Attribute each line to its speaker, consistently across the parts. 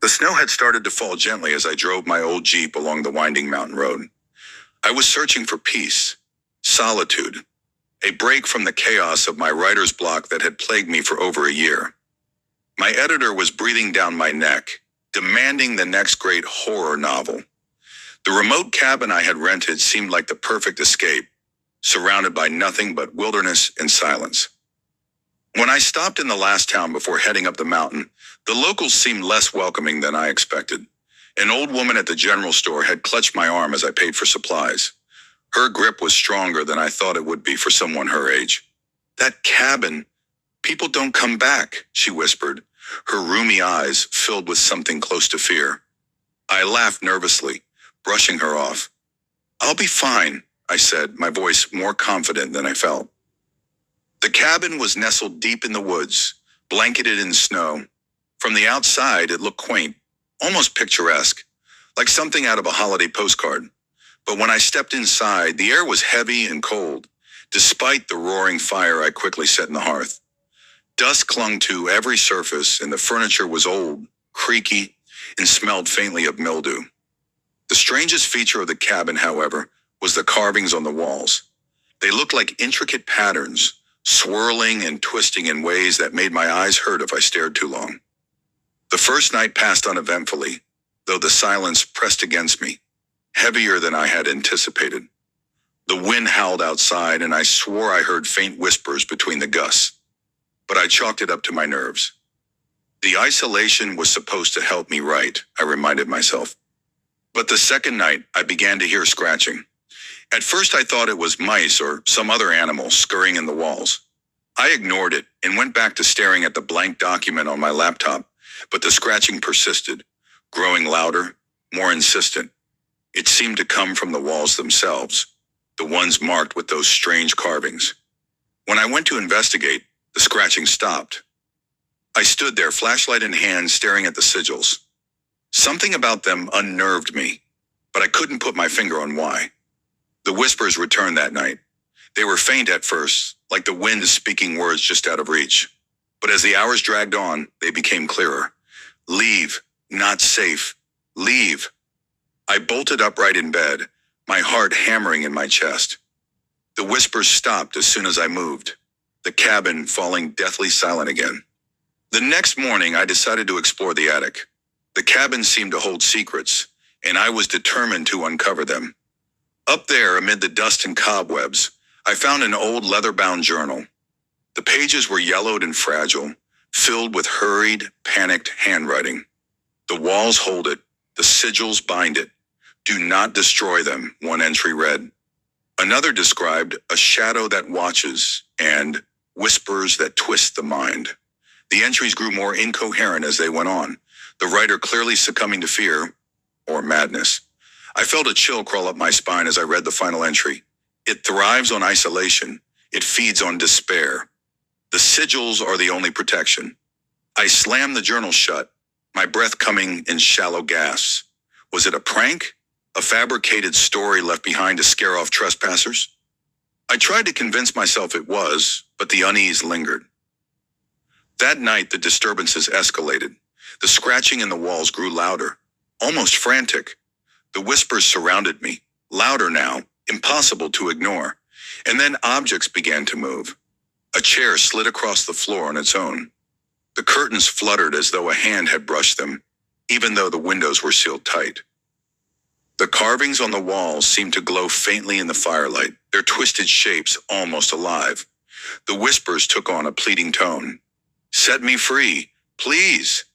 Speaker 1: The snow had started to fall gently as I drove my old Jeep along the winding mountain road. I was searching for peace, solitude, a break from the chaos of my writer's block that had plagued me for over a year. My editor was breathing down my neck, demanding the next great horror novel. The remote cabin I had rented seemed like the perfect escape, surrounded by nothing but wilderness and silence. When I stopped in the last town before heading up the mountain, the locals seemed less welcoming than I expected. An old woman at the general store had clutched my arm as I paid for supplies. Her grip was stronger than I thought it would be for someone her age. "That cabin, people don't come back," she whispered, her rheumy eyes filled with something close to fear. I laughed nervously, brushing her off. "I'll be fine," I said, my voice more confident than I felt. The cabin was nestled deep in the woods, blanketed in snow. From the outside, it looked quaint, almost picturesque, like something out of a holiday postcard. But when I stepped inside, the air was heavy and cold, despite the roaring fire I quickly set in the hearth. Dust clung to every surface, and the furniture was old, creaky, and smelled faintly of mildew. The strangest feature of the cabin, however, was the carvings on the walls. They looked like intricate patterns, swirling and twisting in ways that made my eyes hurt if I stared too long. The first night passed uneventfully, though the silence pressed against me, heavier than I had anticipated. The wind howled outside, and I swore I heard faint whispers between the gusts. But I chalked it up to my nerves. The isolation was supposed to help me write, I reminded myself. But the second night, I began to hear scratching. At first I thought it was mice or some other animal scurrying in the walls. I ignored it and went back to staring at the blank document on my laptop, but the scratching persisted, growing louder, more insistent. It seemed to come from the walls themselves, the ones marked with those strange carvings. When I went to investigate, the scratching stopped. I stood there, flashlight in hand, staring at the sigils. Something about them unnerved me, but I couldn't put my finger on why. The whispers returned that night. They were faint at first, like the wind speaking words just out of reach. But as the hours dragged on, they became clearer. "Leave, not safe. Leave." I bolted upright in bed, my heart hammering in my chest. The whispers stopped as soon as I moved, the cabin falling deathly silent again. The next morning, I decided to explore the attic. The cabin seemed to hold secrets, and I was determined to uncover them. Up there, amid the dust and cobwebs, I found an old leather-bound journal. The pages were yellowed and fragile, filled with hurried, panicked handwriting. "The walls hold it, the sigils bind it. Do not destroy them," one entry read. Another described a shadow that watches and whispers that twist the mind. The entries grew more incoherent as they went on, the writer clearly succumbing to fear or madness. I felt a chill crawl up my spine as I read the final entry. "It thrives on isolation. It feeds on despair. The sigils are the only protection." I slammed the journal shut, my breath coming in shallow gasps. Was it a prank? A fabricated story left behind to scare off trespassers? I tried to convince myself it was, but the unease lingered. That night, the disturbances escalated. The scratching in the walls grew louder, almost frantic. The whispers surrounded me, louder now, impossible to ignore. And then objects began to move. A chair slid across the floor on its own. The curtains fluttered as though a hand had brushed them, even though the windows were sealed tight. The carvings on the walls seemed to glow faintly in the firelight, their twisted shapes almost alive. The whispers took on a pleading tone. "Set me free, please.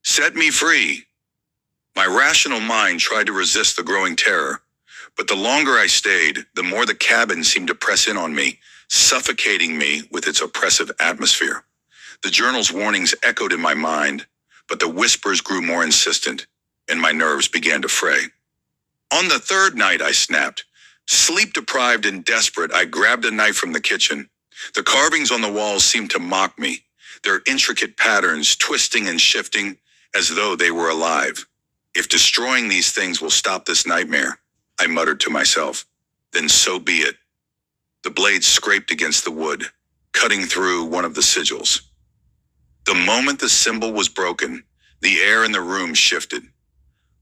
Speaker 1: Set me free." My rational mind tried to resist the growing terror, but the longer I stayed, the more the cabin seemed to press in on me, suffocating me with its oppressive atmosphere. The journal's warnings echoed in my mind, but the whispers grew more insistent, and my nerves began to fray. On the third night, I snapped. Sleep-deprived and desperate, I grabbed a knife from the kitchen. The carvings on the walls seemed to mock me, their intricate patterns twisting and shifting as though they were alive. "If destroying these things will stop this nightmare," I muttered to myself, "then so be it." The blade scraped against the wood, cutting through one of the sigils. The moment the symbol was broken, The air in the room shifted.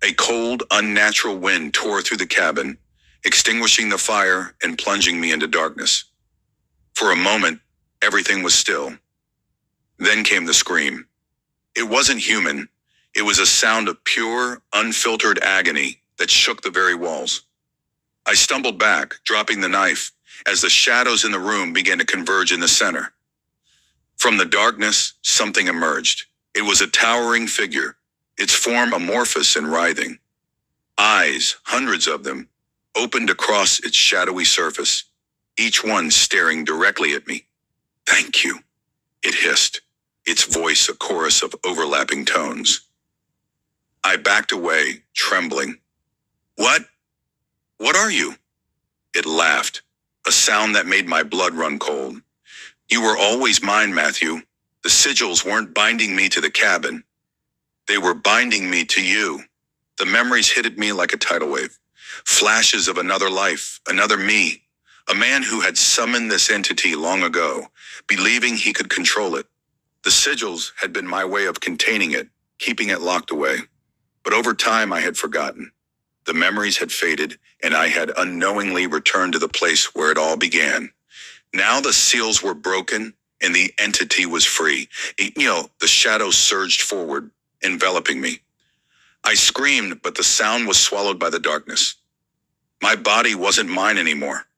Speaker 1: A cold, unnatural wind tore through the cabin, extinguishing the fire and plunging me into darkness. For a moment, everything was still. Then came the scream. It wasn't human. It was a sound of pure, unfiltered agony that shook the very walls. I stumbled back, dropping the knife, as the shadows in the room began to converge in the center. From the darkness, something emerged. It was a towering figure, its form amorphous and writhing. Eyes, hundreds of them, opened across its shadowy surface, each one staring directly at me. "Thank you," it hissed, its voice a chorus of overlapping tones. I backed away, trembling. "What? What are you?" It laughed, a sound that made my blood run cold. "You were always mine, Matthew. The sigils weren't binding me to the cabin. They were binding me to you." The memories hit at me like a tidal wave. Flashes of another life, another me. A man who had summoned this entity long ago, believing he could control it. The sigils had been my way of containing it, keeping it locked away. But over time I had forgotten. The memories had faded, and I had unknowingly returned to the place where it all began. Now the seals were broken, and the entity was free. The shadows surged forward, enveloping me. I screamed, but the sound was swallowed by the darkness. My body wasn't mine anymore.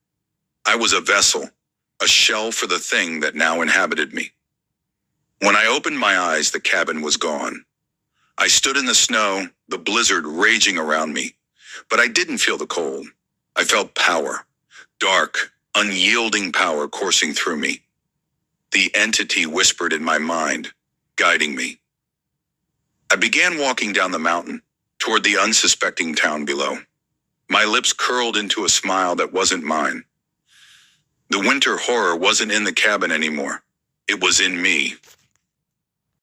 Speaker 1: I was a vessel, a shell for the thing that now inhabited me. When I opened my eyes, the cabin was gone. I stood in the snow, the blizzard raging around me, but I didn't feel the cold. I felt power, dark, unyielding power coursing through me. The entity whispered in my mind, guiding me. I began walking down the mountain, toward the unsuspecting town below. My lips curled into a smile that wasn't mine. The winter horror wasn't in the cabin anymore. It was in me.